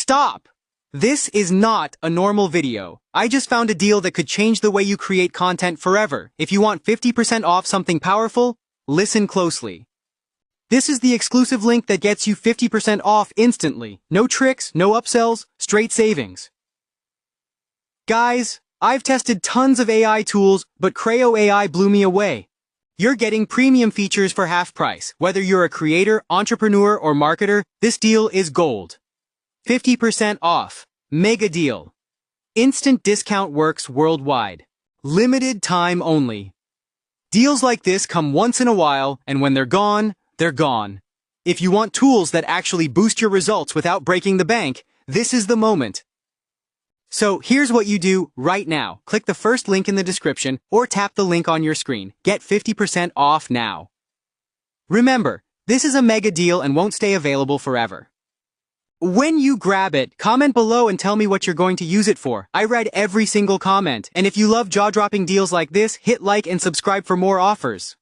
Stop! This is not a normal video. I just found a deal that could change the way you create content forever. If you want 50% off something powerful, listen closely. This is the exclusive link that gets you 50% off instantly. No tricks, no upsells, straight savings. Guys, I've tested tons of AI tools, but Crayo AI blew me away. You're getting premium features for half price. Whether you're a creator, entrepreneur, or marketer, this deal is gold. 50% off. Mega deal. Instant discount works worldwide. Limited time only. Deals like this come once in a while, and when they're gone, they're gone. If you want tools that actually boost your results without breaking the bank, this is the moment. So here's what you do right now. Click the first link in the description or tap the link on your screen. Get 50% off now. Remember, this is a mega deal and won't stay available forever. When you grab it, comment below and tell me what you're going to use it for. I read every single comment, and if you love jaw-dropping deals like this, hit like and subscribe for more offers.